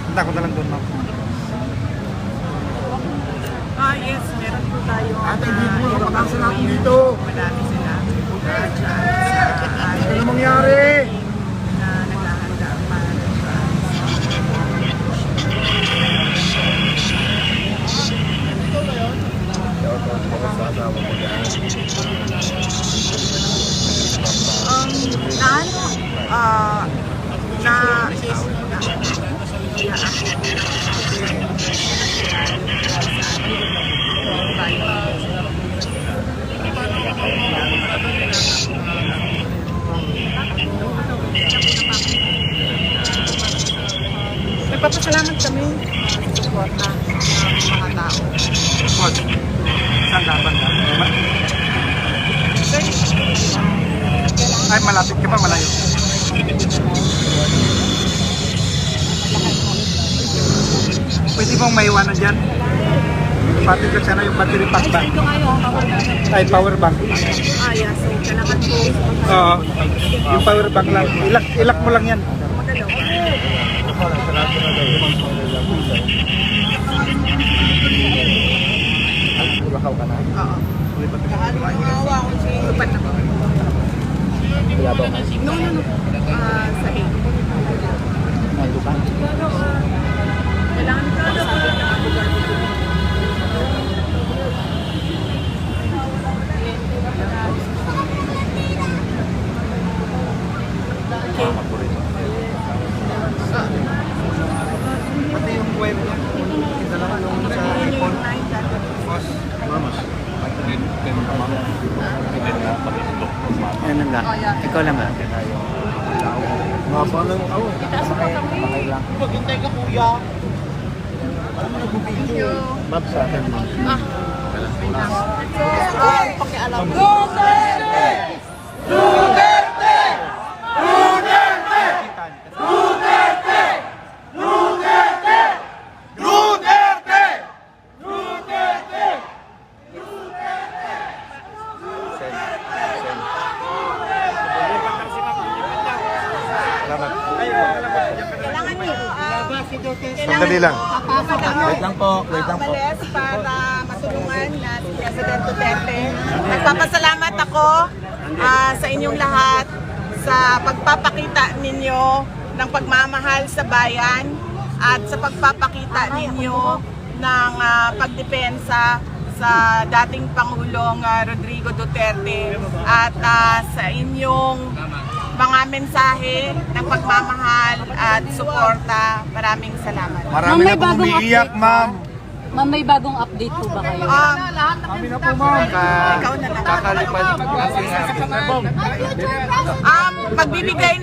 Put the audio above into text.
Punta ko na lang doon, ma'am. Yes, meron po tayo. Ate, hindi mo nakapasa natin dito. Madami sila. Ano mangyari? Na naghahanda para nagpapasalamat kami sa suporta ng mga tao. Support. Saan dapat ka? Ay, malapit ka ba? Malayo? Pwede mong maiwanan dyan? Pati ko sana yung battery pack ba? Ay, power bank. Yeah, so kailangan po Oo. Yung power bank lang. Ilak mo lang yan. Lakaw ka na. Oo. Tupat na po. Labaw ka. No. Sa 8. Kailangan ito Pati yung web niya. Dalawa yung sa iPhone. Boss. Vamos. Yan lang lang. Ikaw lang ba? Mapa lang ako. Maghintay ka, kuya. Thank you. Map sa akin. Pakialam. Kailangan nyo. Sandali lang. Wait lang po. Wait lang po. Umalis para matulungan na si President Duterte. Nagpapasalamat ako sa inyong lahat sa pagpapakita ninyo ng pagmamahal sa bayan at sa pagpapakita ninyo ng pagdepensa sa dating Pangulong Rodrigo Duterte at sa inyong mga mensahe ng pagmamahal at suporta. Maraming salamat. Marami na pong umiiyak, ma'am. Ma'am, may bagong update po ba kayo? Kami na po, ma'am. Ikaw na lang. Kakalipad. Magbibigay